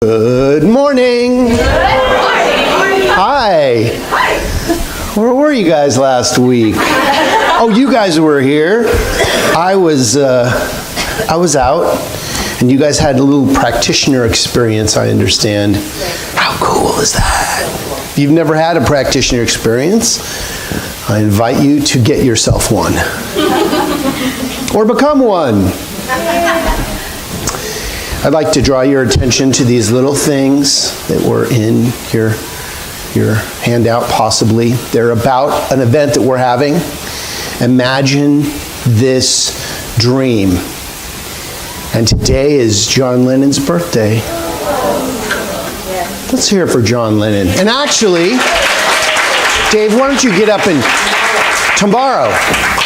Good morning. Good morning. Hi. Where were you guys last week? Oh, you guys were here. I was out, and you guys had a little practitioner experience, I understand. How cool is that? If you've never had a practitioner experience, I invite you to get yourself one. Or become one. I'd like to draw your attention to these little things that were in your handout, possibly. They're about an event that we're having. Imagine this dream. And today is John Lennon's birthday. Let's hear it for John Lennon. And actually, Dave, why don't you get up and tomorrow.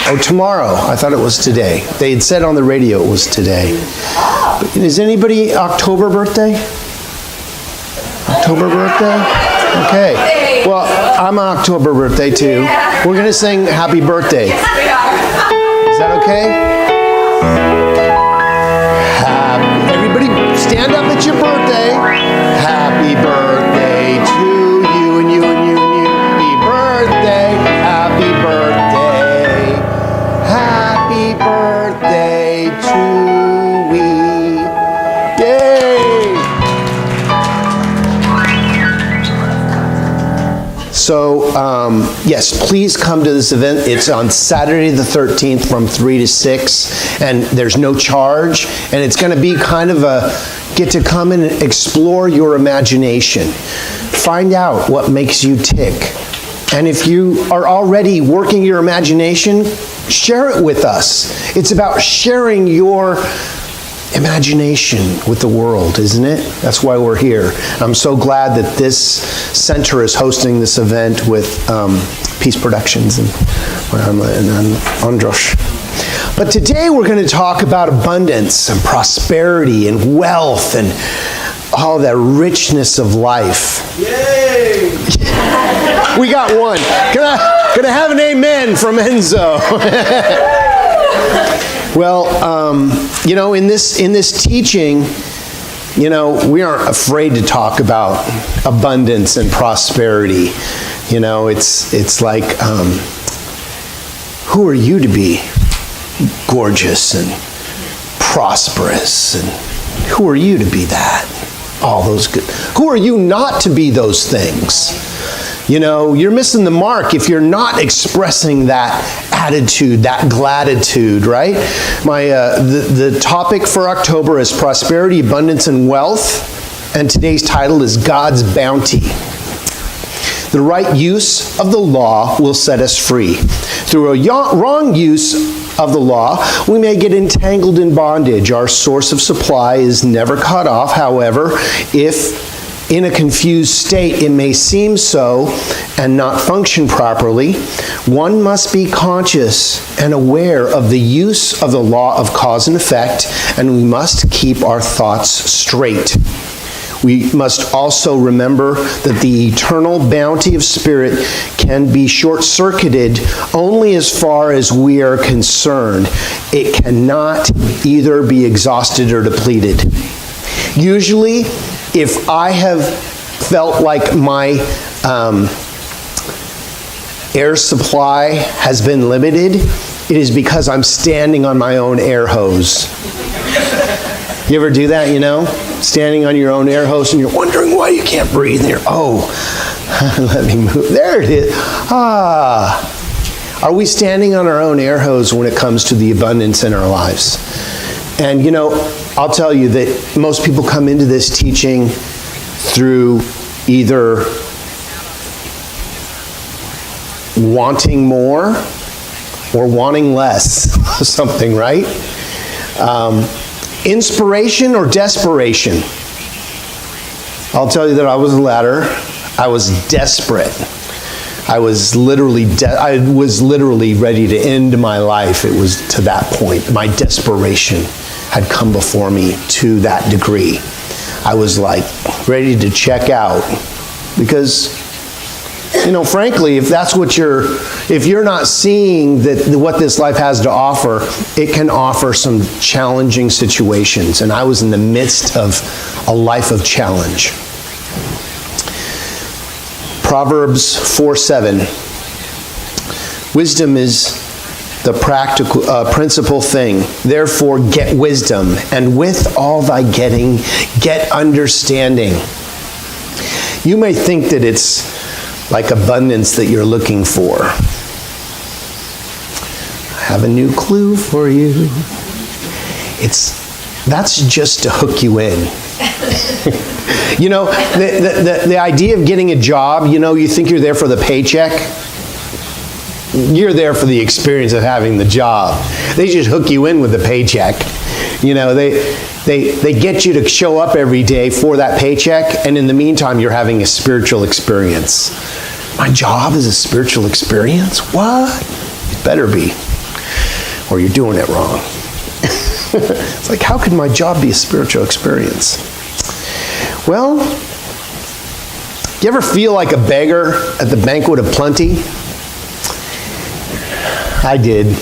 Oh, tomorrow. I thought it was today. They had said on the radio it was today. Is anybody October birthday? October birthday? Okay. Well, I'm an October birthday too. We're going to sing happy birthday. Is that okay? Everybody stand up at your birthday. Happy birthday to you and you and you and you. Happy birthday. Happy birthday. Happy birthday to So, yes, please come to this event. It's on Saturday the 13th from 3 to 6, and there's no charge, and it's going to be kind of a get to come and explore your imagination. Find out what makes you tick. And if you are already working your imagination, share it with us. It's about sharing your imagination with the world, isn't it? That's why we're here. I'm so glad that this center is hosting this event with Peace Productions and Andros. But today we're going to talk about abundance and prosperity and wealth and all that richness of life. Yay! We got one. Can I have an amen from Enzo? Well, in this teaching, we aren't afraid to talk about abundance and prosperity. It's like, who are you to be gorgeous and prosperous? And who are you to be that? All those good. Who are you not to be those things? You're missing the mark if you're not expressing that attitude, that gratitude, right? The topic for October is prosperity, abundance, and wealth, and today's title is God's bounty. The right use of the law will set us free. Through a wrong use of the law, we may get entangled in bondage. Our source of supply is never cut off. However, if in a confused state it may seem so and not function properly, one must be conscious and aware of the use of the law of cause and effect, and we must keep our thoughts straight. We must also remember that the eternal bounty of Spirit can be short-circuited only as far as we are concerned. It cannot either be exhausted or depleted. Usually, if I have felt like my air supply has been limited, it is because I'm standing on my own air hose. You ever do that, Standing on your own air hose and you're wondering why you can't breathe. And you're, let me move. There it is. Are we standing on our own air hose when it comes to the abundance in our lives? And I'll tell you that most people come into this teaching through either wanting more or wanting less, something, right? Inspiration or desperation? I'll tell you that I was the latter. I was desperate. I was literally ready to end my life. It was to that point. My desperation had come before me to that degree. I was like ready to check out because, frankly, if you're not seeing what this life has to offer, it can offer some challenging situations. And I was in the midst of a life of challenge. Proverbs 4:7. Wisdom is the practical, principal thing. Therefore, get wisdom, and with all thy getting, get understanding. You may think that it's like abundance that you're looking for. I have a new clue for you. That's just to hook you in. You know, the idea of getting a job, you know, you think you're there for the paycheck. You're there for the experience of having the job. They just hook you in with the paycheck. You know, they get you to show up every day for that paycheck, and in the meantime, you're having a spiritual experience. My job is a spiritual experience? What? It better be, or you're doing it wrong. It's like, how could my job be a spiritual experience? Well, you ever feel like a beggar at the banquet of plenty? I did.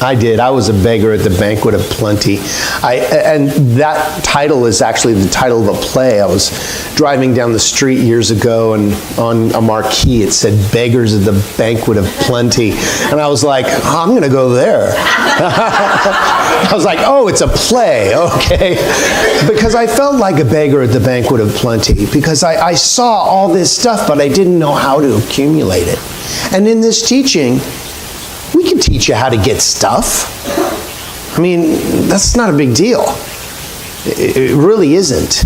I was a beggar at the banquet of plenty. And that title is actually the title of a play. I was driving down the street years ago, and on a marquee it said "Beggars at the Banquet of Plenty," and I was like, oh, I'm going to go there. I was like, oh, it's a play, okay? Because I felt like a beggar at the banquet of plenty, because I saw all this stuff, but I didn't know how to accumulate it. And in this teaching, we can teach you how to get stuff. I mean, that's not a big deal. It really isn't.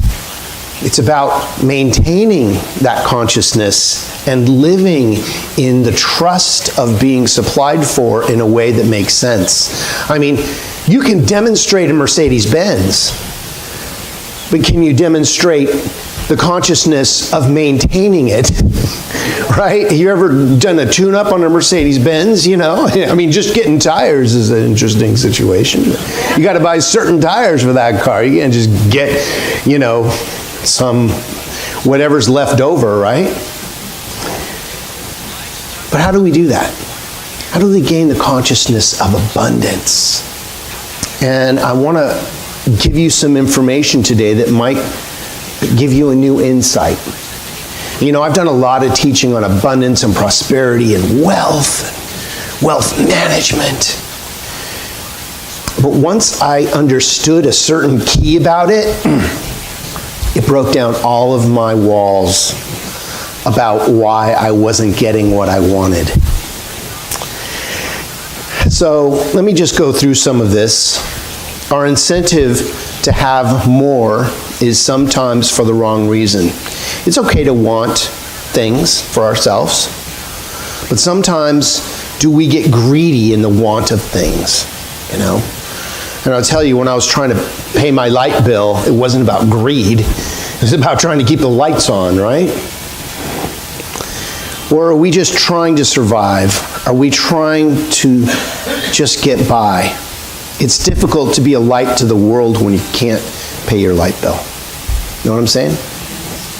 It's about maintaining that consciousness and living in the trust of being supplied for in a way that makes sense. I mean, you can demonstrate a Mercedes-Benz, but can you demonstrate the consciousness of maintaining it? Right? You ever done a tune-up on a Mercedes-Benz? You know, I mean, just getting tires is an interesting situation. You got to buy certain tires for that car. You can't just get, you know, some whatever's left over, right? But how do we do that? How do we gain the consciousness of abundance? And I want to give you some information today that might give you a new insight. You know, I've done a lot of teaching on abundance and prosperity and wealth management. But once I understood a certain key about it, it broke down all of my walls about why I wasn't getting what I wanted. So let me just go through some of this. Our incentive to have more is sometimes for the wrong reason. It's okay to want things for ourselves, but sometimes do we get greedy in the want of things, you know? And I'll tell you, when I was trying to pay my light bill, it wasn't about greed. It was about trying to keep the lights on, right? Or are we just trying to survive? Are we trying to just get by? It's difficult to be a light to the world when you can't pay your light bill. You know what I'm saying?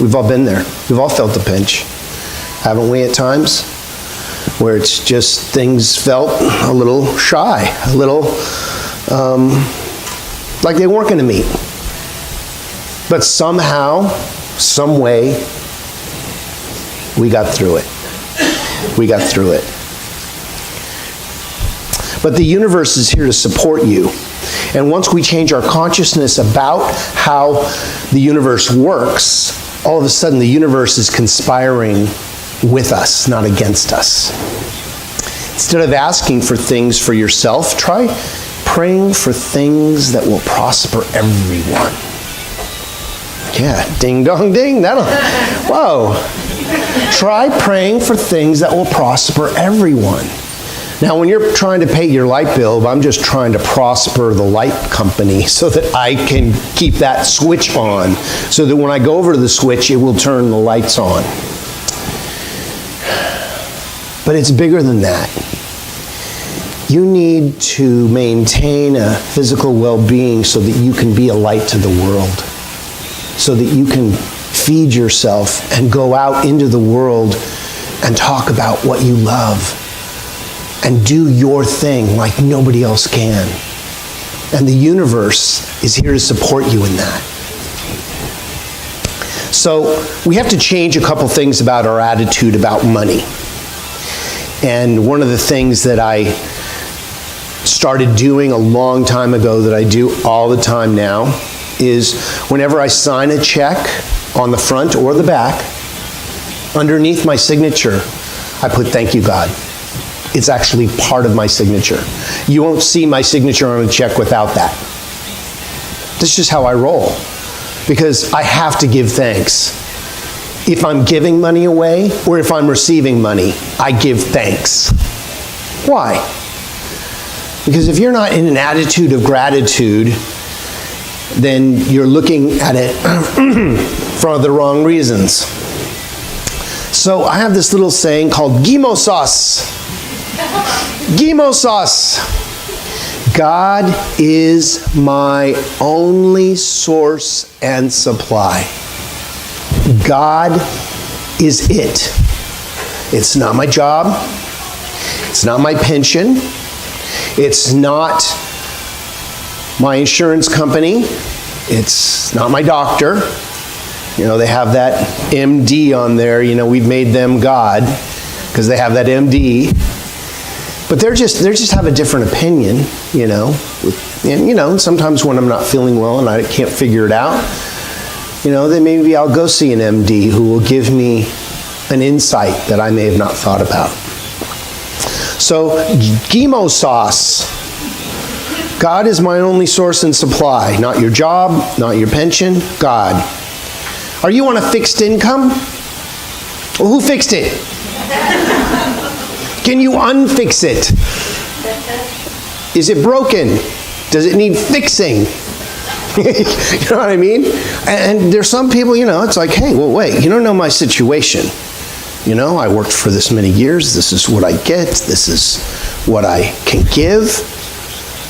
We've all been there. We've all felt the pinch. Haven't we at times? Where it's just things felt a little shy, a little like they weren't going to meet. But somehow, some way, we got through it. We got through it. But the universe is here to support you. And once we change our consciousness about how the universe works, all of a sudden the universe is conspiring with us, not against us. Instead of asking for things for yourself, try praying for things that will prosper everyone. Yeah, ding dong ding. Whoa. Try praying for things that will prosper everyone. Now, when you're trying to pay your light bill, I'm just trying to prosper the light company so that I can keep that switch on, so that when I go over to the switch, it will turn the lights on. But it's bigger than that. You need to maintain a physical well-being so that you can be a light to the world, so that you can feed yourself and go out into the world and talk about what you love and do your thing like nobody else can. And the universe is here to support you in that. So we have to change a couple things about our attitude about money. And one of the things that I started doing a long time ago that I do all the time now is whenever I sign a check on the front or the back, underneath my signature, I put "Thank you, God." It's actually part of my signature. You won't see my signature on a check without that. That's just how I roll, because I have to give thanks. If I'm giving money away or if I'm receiving money, I give thanks. Why? Because if you're not in an attitude of gratitude, then you're looking at it for the wrong reasons. So I have this little saying called gimosos. Gimosos. God is my only source and supply. God is it. It's not my job. It's not my pension. It's not my insurance company. It's not my doctor. You know, they have that MD on there. You know, we've made them God because they have that MD. But they just have a different opinion, you know. And, you know, sometimes when I'm not feeling well and I can't figure it out, you know, then maybe I'll go see an MD who will give me an insight that I may have not thought about. So, gimosos. God is my only source and supply. Not your job, not your pension, God. Are you on a fixed income? Well, who fixed it? Can you unfix it? Is it broken? Does it need fixing? You know what I mean? And there's some people, you know, it's like, hey, well, wait, you don't know my situation. You know, I worked for this many years. This is what I get. This is what I can give.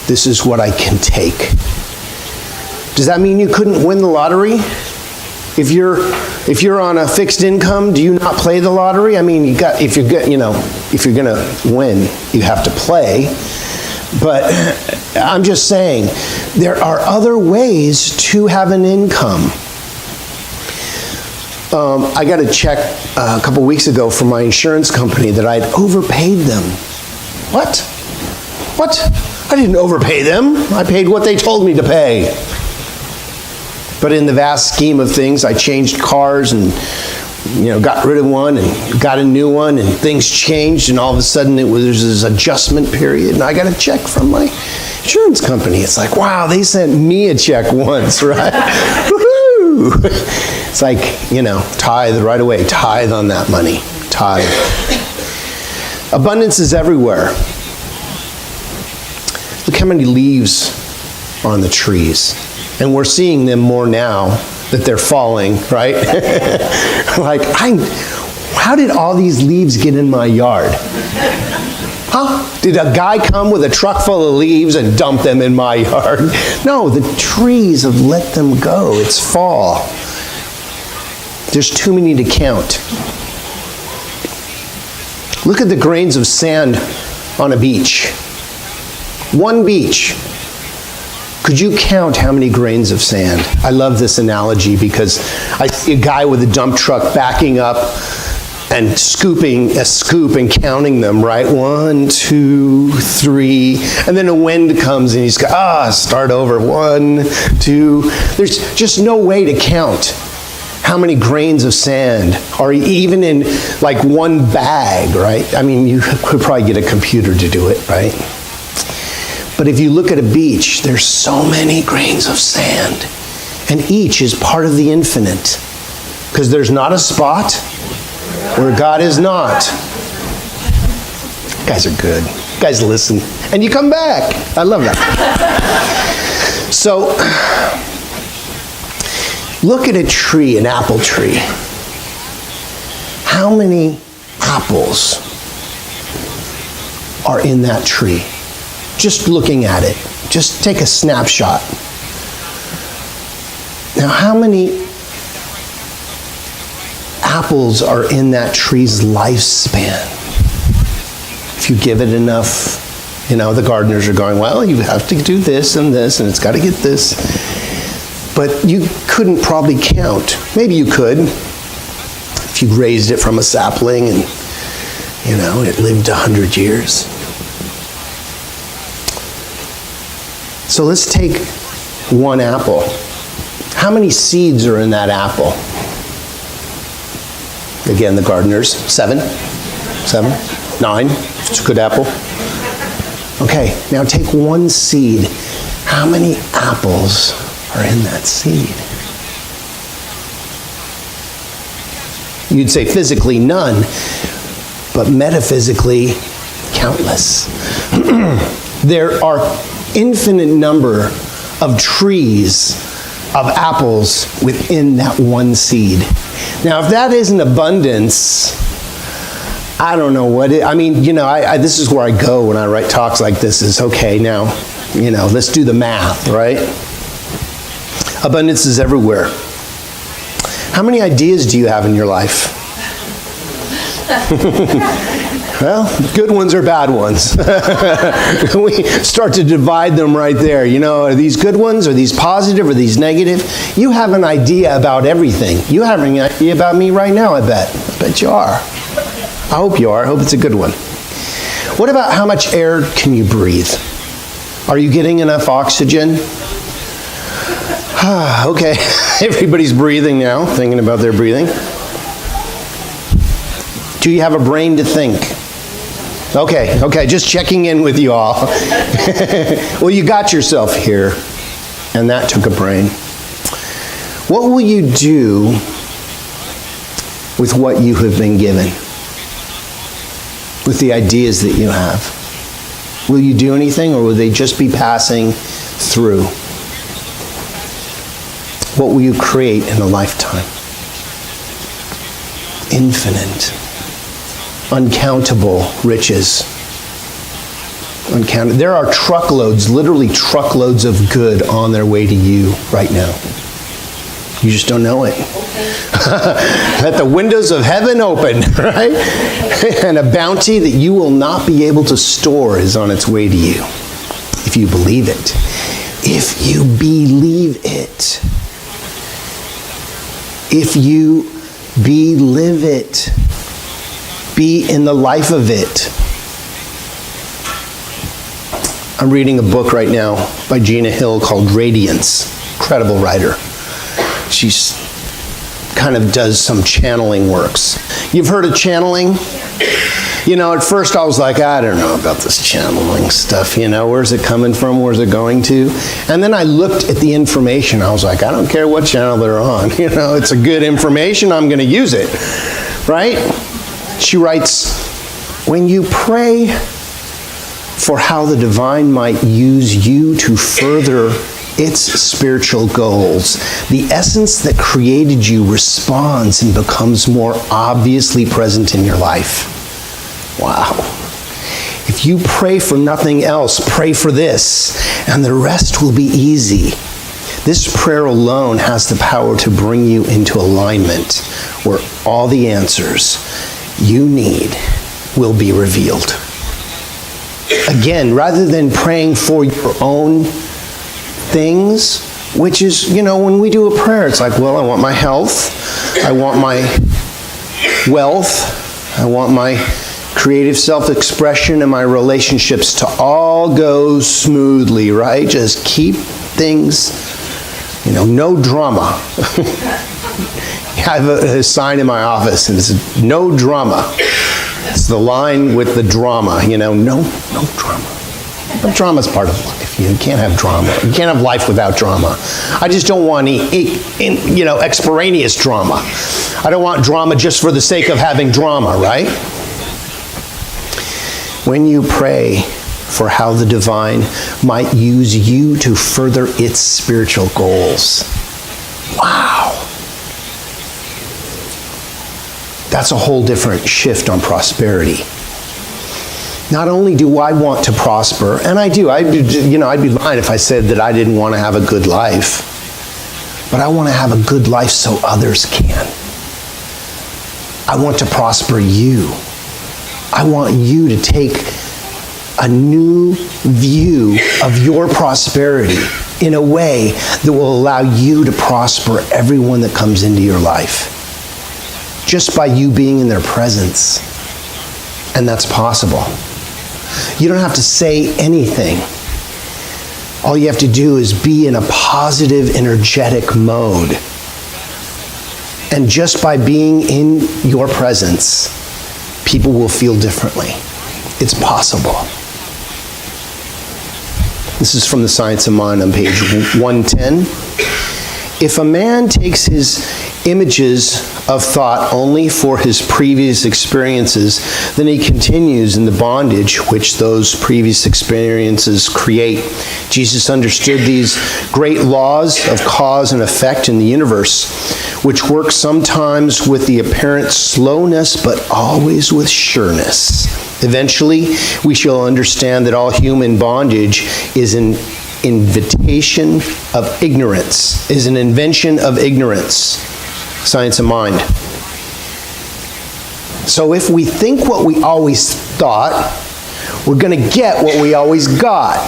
This is what I can take. Does that mean you couldn't win the lottery? If you're on a fixed income, do you not play the lottery? I mean, if you're going to win, you have to play. But I'm just saying, there are other ways to have an income. I got a check a couple weeks ago from my insurance company that I'd overpaid them. What? I didn't overpay them. I paid what they told me to pay. But in the vast scheme of things, I changed cars and, you know, got rid of one and got a new one, and things changed, and all of a sudden there's this adjustment period, and I got a check from my insurance company. It's like, wow, they sent me a check once, right? Woohoo! It's like, you know, tithe right away. Tithe on that money. Tithe. Abundance is everywhere. Look how many leaves are on the trees. And we're seeing them more now that they're falling, right? Like, how did all these leaves get in my yard? Huh? Did a guy come with a truck full of leaves and dump them in my yard? No, the trees have let them go. It's fall. There's too many to count. Look at the grains of sand on a beach. One beach. Could you count how many grains of sand? I love this analogy because I see a guy with a dump truck backing up and scooping a scoop and counting them, right? 1, 2, 3. And then a wind comes and he's got, start over. 1, 2. There's just no way to count how many grains of sand are even in like one bag, right? I mean, you could probably get a computer to do it, right? But if you look at a beach, there's so many grains of sand, and each is part of the infinite, because there's not a spot where God is not. You guys are good. You guys listen, and you come back. I love that. So, look at a tree, an apple tree. How many apples are in that tree? Just looking at it. Just take a snapshot. Now, how many apples are in that tree's lifespan? If you give it enough, you know, the gardeners are going, well, you have to do this, and it's got to get this. But you couldn't probably count. Maybe you could, if you raised it from a sapling and, it lived 100 years. So let's take one apple. How many seeds are in that apple? Again, the gardeners, 7, 9, it's a good apple. Okay, now take one seed. How many apples are in that seed? You'd say physically none, but metaphysically countless. There are infinite number of trees of apples within that one seed. Now, if that isn't abundance, I don't know what it, this is where I go when I write talks like this is, okay, now, let's do the math, right? Abundance is everywhere. How many ideas do you have in your life? Well, good ones or bad ones. We start to divide them right there. Are these good ones? Are these positive? Are these negative? You have an idea about everything. You have an idea about me right now, I bet. I bet you are. I hope you are. I hope it's a good one. What about how much air can you breathe? Are you getting enough oxygen? Okay, everybody's breathing now, thinking about their breathing. Do you have a brain to think? Okay, just checking in with you all. Well, you got yourself here, and that took a brain. What will you do with what you have been given? With the ideas that you have? Will you do anything, or will they just be passing through? What will you create in a lifetime? Infinite, uncountable riches. Uncounted. There are truckloads, literally truckloads of good on their way to you right now. You just don't know it. Let the windows of heaven open, right? And a bounty that you will not be able to store is on its way to you. If you believe it. If you believe it. If you believe it. Be in the life of it. I'm reading a book right now by Gina Hill called Radiance. Incredible writer. She's kind of does some channeling works. You've heard of channeling? At first I was like, I don't know about this channeling stuff, where's it coming from, where's it going to? And then I looked at the information, I was like, I don't care what channel they're on, it's a good information, I'm gonna use it, right? She writes, when you pray for how the divine might use you to further its spiritual goals, the essence that created you responds and becomes more obviously present in your life. Wow. If you pray for nothing else, pray for this, and the rest will be easy. This prayer alone has the power to bring you into alignment where all the answers you need will be revealed. Again, rather than praying for your own things, which is, when we do a prayer, it's like, well, I want my health, I want my wealth, I want my creative self-expression and my relationships to all go smoothly, right? Just keep things, no drama. I have a sign in my office and it says, no drama. It's the line with the drama, no drama. But drama's part of life. You can't have drama. You can't have life without drama. I just don't want any, extraneous drama. I don't want drama just for the sake of having drama, right? When you pray for how the divine might use you to further its spiritual goals. Wow. That's a whole different shift on prosperity. Not only do I want to prosper, and I do, I'd be lying if I said that I didn't want to have a good life, but I want to have a good life so others can. I want to prosper you. I want you to take a new view of your prosperity in a way that will allow you to prosper everyone that comes into your life. Just by you being in their presence. And that's possible. You don't have to say anything. All you have to do is be in a positive, energetic mode. And just by being in your presence, people will feel differently. It's possible. This is from The Science of Mind on page 110. If a man takes his images of thought only for his previous experiences, then he continues in the bondage which those previous experiences create. Jesus understood these great laws of cause and effect in the universe, which work sometimes with the apparent slowness, but always with sureness. Eventually, we shall understand that all human bondage is an invitation of ignorance, is an invention of ignorance. Science of Mind. So if we think what we always thought, we're going to get what we always got.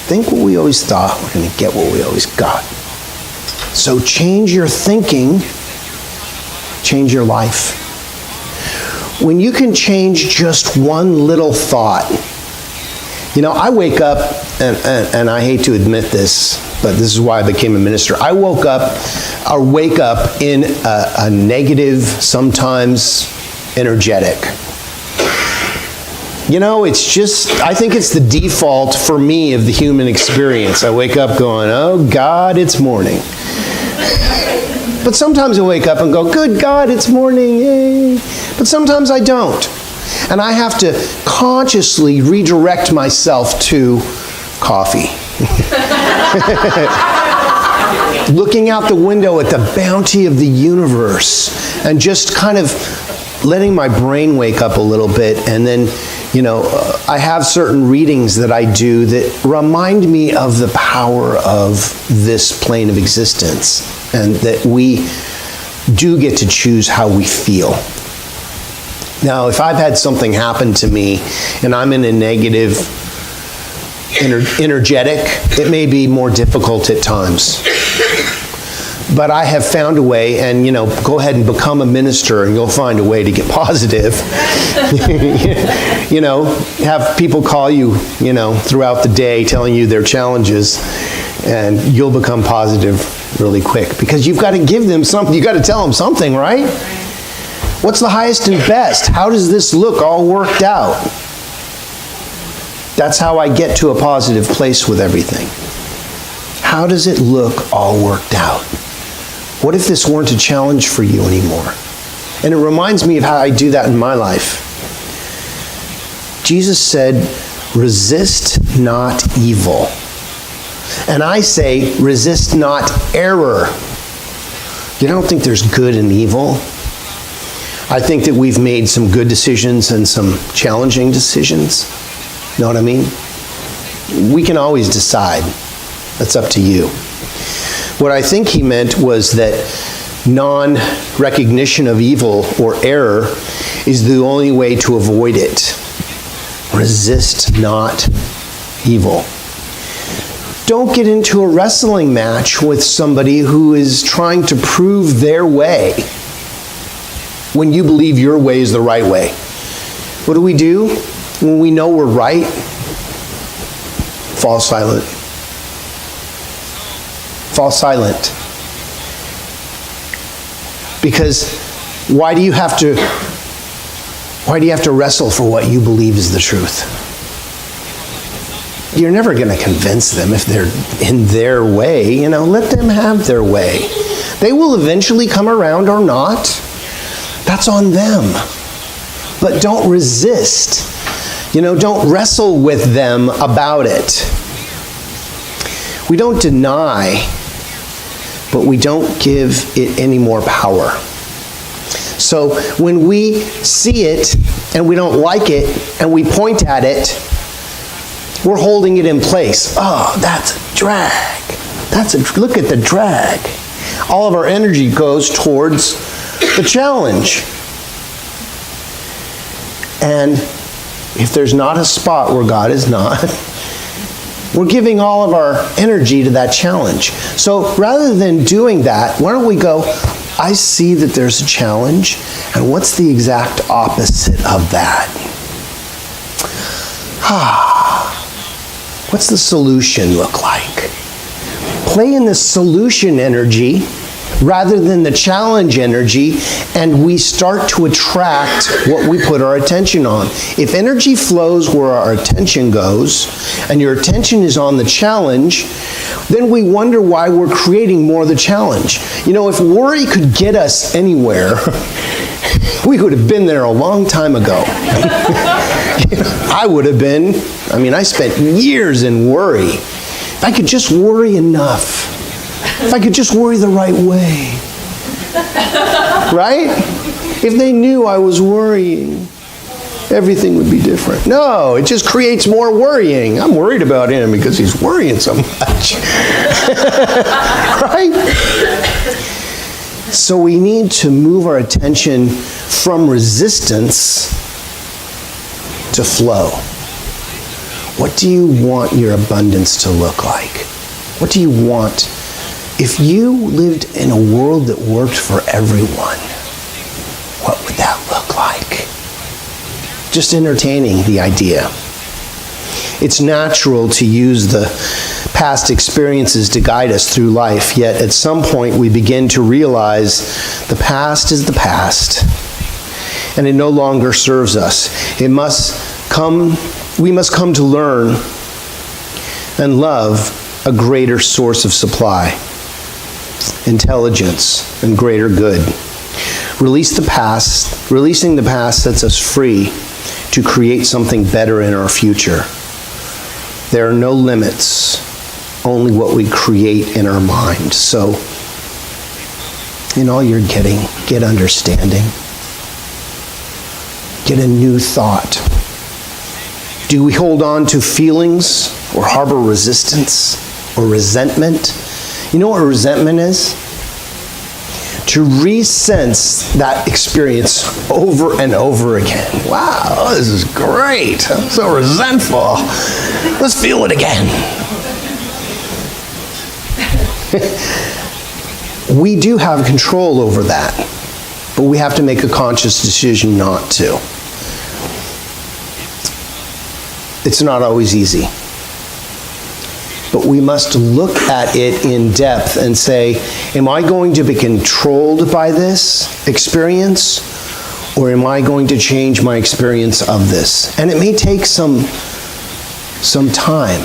Think what we always thought, we're going to get what we always got. So change your thinking, change your life. When you can change just one little thought. You know, I wake up, and I hate to admit this, but this is why I became a minister. I wake up in a negative, sometimes energetic. You know, it's just, I think it's the default for me of the human experience. I wake up going, oh God, it's morning. But sometimes I wake up and go, good God, it's morning, yay. But sometimes I don't. And I have to consciously redirect myself to coffee. Looking out the window at the bounty of the universe and just kind of letting my brain wake up a little bit. And then, you know, I have certain readings that I do that remind me of the power of this plane of existence and that we do get to choose how we feel. Now, if I've had something happen to me and I'm in a negative, energetic, it may be more difficult at times. But I have found a way, and you know, go ahead and become a minister and you'll find a way to get positive. You know, have people call you, you know, throughout the day telling you their challenges, and you'll become positive really quick. Because you've got to give them something, you've got to tell them something, right? What's the highest and best? How does this look all worked out? That's how I get to a positive place with everything. How does it look all worked out? What if this weren't a challenge for you anymore? And it reminds me of how I do that in my life. Jesus said, resist not evil. And I say, resist not error. You don't think there's good and evil? I think that we've made some good decisions and some challenging decisions. Know what I mean? We can always decide. That's up to you. What I think he meant was that non-recognition of evil or error is the only way to avoid it. Resist not evil. Don't get into a wrestling match with somebody who is trying to prove their way when you believe your way is the right way. What do we do when we know we're right? Fall silent. Fall silent. Because why do you have to wrestle for what you believe is the truth? You're never going to convince them if they're in their way. You know, let them have their way. They will eventually come around or not. That's on them. But don't resist. You know, don't wrestle with them about it. We don't deny, but we don't give it any more power. So when we see it and we don't like it and we point at it, we're holding it in place. Oh, that's a drag. Look at the drag. All of our energy goes towards the challenge. And if there's not a spot where God is not, We're giving all of our energy to that challenge. So rather than doing that, why don't we go, I see that there's a challenge, and what's the exact opposite of that? What's the solution look like? Play in the solution energy rather than the challenge energy, and we start to attract what we put our attention on. If energy flows where our attention goes, and your attention is on the challenge, then we wonder why we're creating more of the challenge. You know, if worry could get us anywhere, we would have been there a long time ago. I would have been. I spent years in worry. If I could just worry enough, if I could just worry the right way, right? If they knew I was worrying, everything would be different. No, it just creates more worrying. I'm worried about him because he's worrying so much. Right? So we need to move our attention from resistance to flow. What do you want your abundance to look like? What do you want? If you lived in a world that worked for everyone, what would that look like? Just entertaining the idea. It's natural to use the past experiences to guide us through life, yet at some point we begin to realize the past is the past, and it no longer serves us. We must come to learn and love a greater source of supply, intelligence, and greater good. Releasing the past sets us free to create something better in our future. There are no limits, only what we create in our mind. So, in all you're getting, get understanding. Get a new thought. Do we hold on to feelings or harbor resistance or resentment? You know what resentment is? To re-sense that experience over and over again. Wow, this is great. I'm so resentful. Let's feel it again. We do have control over that, but we have to make a conscious decision not to. It's not always easy. But we must look at it in depth and say, am I going to be controlled by this experience, or am I going to change my experience of this? And it may take some time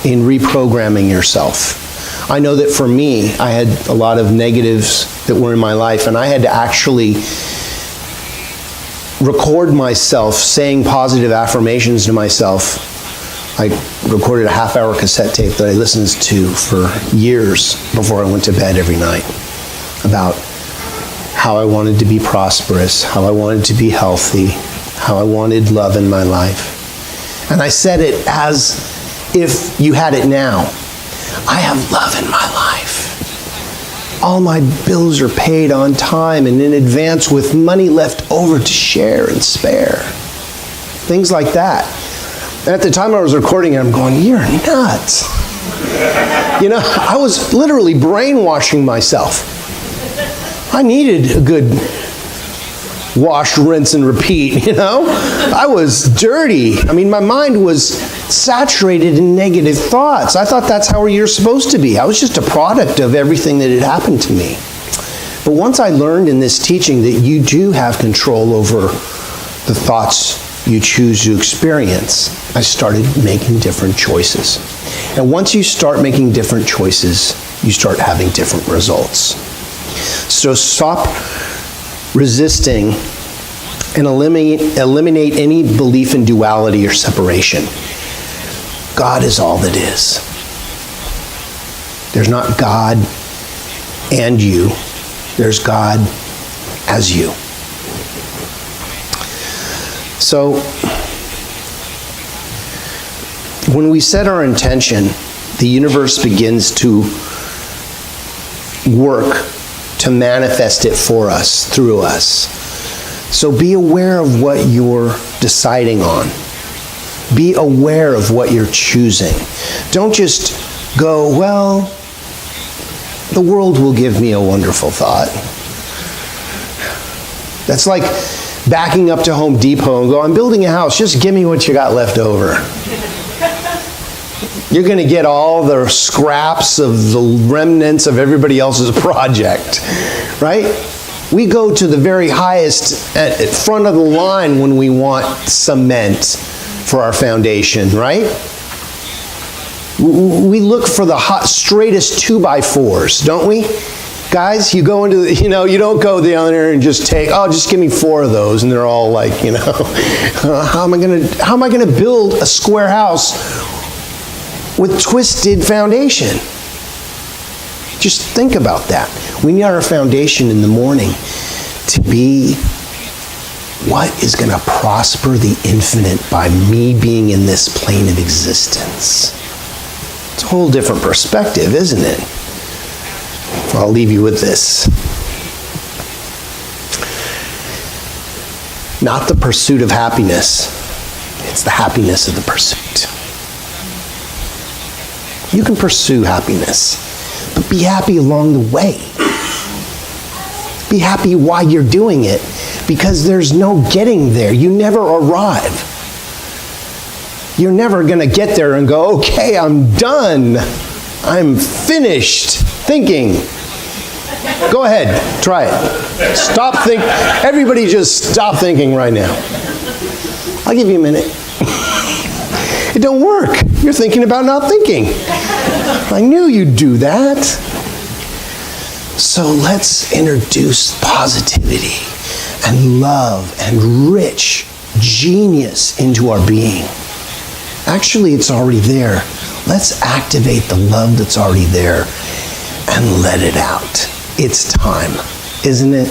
in reprogramming yourself. I know that for me, I had a lot of negatives that were in my life, and I had to actually record myself saying positive affirmations to myself. I recorded a half-hour cassette tape that I listened to for years before I went to bed every night about how I wanted to be prosperous, how I wanted to be healthy, how I wanted love in my life. And I said it as if you had it now. I have love in my life. All my bills are paid on time and in advance with money left over to share and spare. Things like that. And at the time I was recording it, I'm going, you're nuts. You know, I was literally brainwashing myself. I needed a good wash, rinse, and repeat, you know? I was dirty. My mind was saturated in negative thoughts. I thought that's how you're supposed to be. I was just a product of everything that had happened to me. But once I learned in this teaching that you do have control over the thoughts you choose to experience, I started making different choices. And once you start making different choices, you start having different results. So stop resisting and eliminate any belief in duality or separation. God is all that is. There's not God and you. There's God as you. So, when we set our intention, the universe begins to work to manifest it for us, through us. So be aware of what you're deciding on. Be aware of what you're choosing. Don't just go, well, the world will give me a wonderful thought. That's like backing up to Home Depot and go, I'm building a house, just give me what you got left over. You're going to get all the scraps of the remnants of everybody else's project, right? We go to the very highest at front of the line when we want cement for our foundation, right? We look for the straightest 2x4s, don't we? Guys, you go into, you don't go down there and just take, just give me 4 of those, and they're all like, how am I gonna build a square house with twisted foundation? Just think about that. We need our foundation in the morning to be what is going to prosper the infinite by me being in this plane of existence. It's a whole different perspective, isn't it? I'll leave you with this. Not the pursuit of happiness, it's the happiness of the pursuit. You can pursue happiness, but be happy along the way. Be happy while you're doing it, because there's no getting there. You never arrive. You're never going to get there and go, okay, I'm done. I'm finished thinking. Go ahead, try it. Stop thinking. Everybody just stop thinking right now. I'll give you a minute. It don't work. You're thinking about not thinking. I knew you'd do that. So let's introduce positivity and love and rich genius into our being. Actually, it's already there. Let's activate the love that's already there and let it out. It's time, isn't it?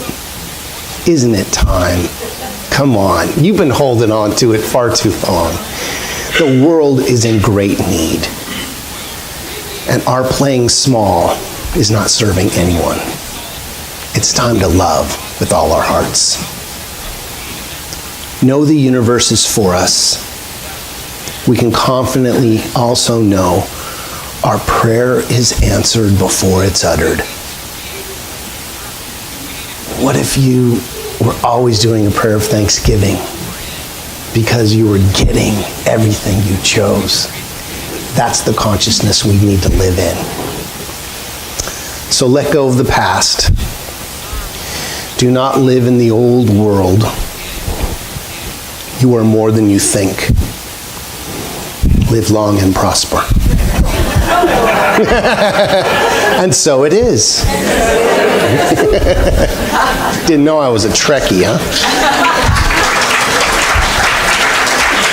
Isn't it time? Come on, you've been holding on to it far too long. The world is in great need. And our playing small is not serving anyone. It's time to love with all our hearts. Know the universe is for us. We can confidently also know our prayer is answered before it's uttered. What if you were always doing a prayer of thanksgiving because you were getting everything you chose? That's the consciousness we need to live in. So let go of the past. Do not live in the old world. You are more than you think. Live long and prosper. And so it is. Didn't know I was a Trekkie, huh?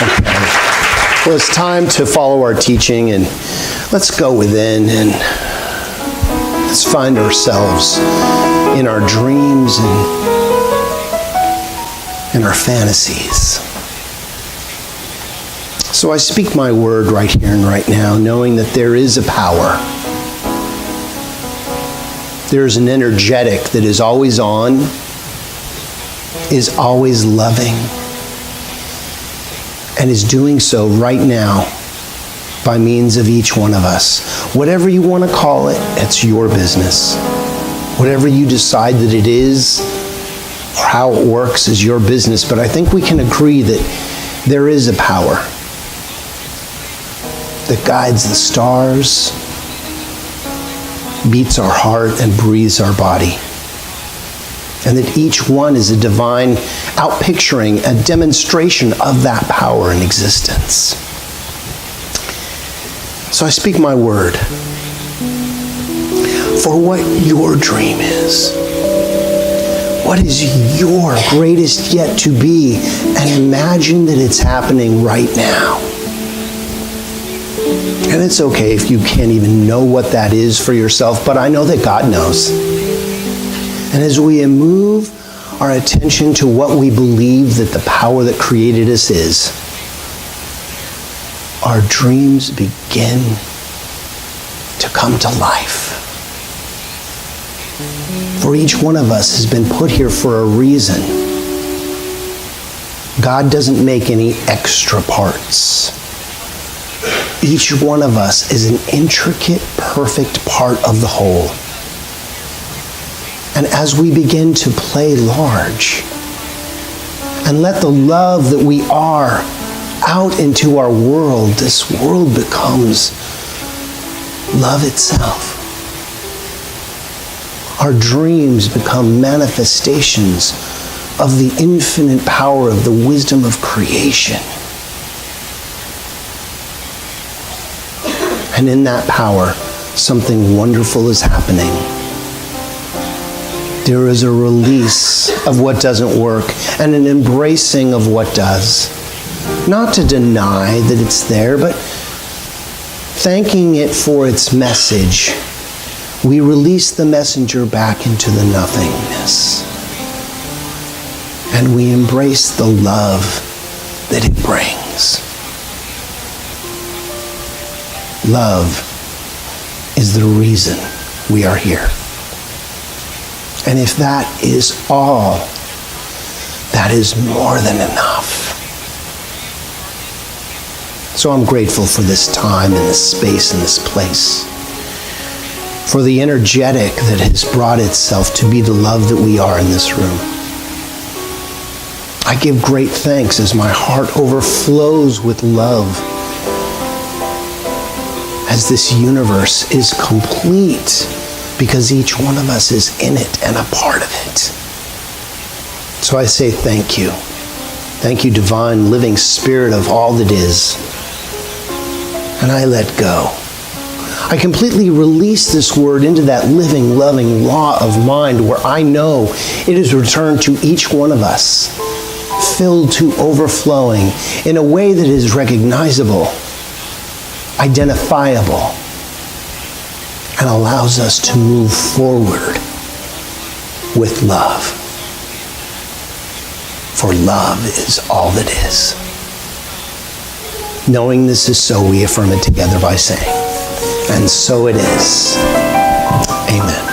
Okay. Well, it's time to follow our teaching, and let's go within and let's find ourselves in our dreams and in our fantasies. So I speak my word right here and right now, knowing that there is a power. There's an energetic that is always on, is always loving, and is doing so right now by means of each one of us. Whatever you want to call it, it's your business. Whatever you decide that it is, or how it works is your business. But I think we can agree that there is a power that guides the stars, beats our heart, and breathes our body. And that each one is a divine outpicturing, a demonstration of that power in existence. So I speak my word for what your dream is. What is your greatest yet to be? And imagine that it's happening right now. And it's okay if you can't even know what that is for yourself, but I know that God knows. And as we move our attention to what we believe that the power that created us is, our dreams begin to come to life. For each one of us has been put here for a reason. God doesn't make any extra parts. Each one of us is an intricate, perfect part of the whole. And as we begin to play large and let the love that we are out into our world, this world becomes love itself. Our dreams become manifestations of the infinite power of the wisdom of creation. And in that power, something wonderful is happening. There is a release of what doesn't work and an embracing of what does. Not to deny that it's there, but thanking it for its message, we release the messenger back into the nothingness. And we embrace the love that it brings. Love is the reason we are here. And if that is all, that is more than enough. So I'm grateful for this time and this space and this place, for the energetic that has brought itself to be the love that we are in this room. I give great thanks as my heart overflows with love, as this universe is complete because each one of us is in it and a part of it. So I say thank you. Thank you, divine, living spirit of all that is. And I let go. I completely release this word into that living, loving law of mind where I know it is returned to each one of us, filled to overflowing in a way that is recognizable, identifiable, and allows us to move forward with love. For love is all that is. Knowing this is so, we affirm it together by saying, and so it is. Amen.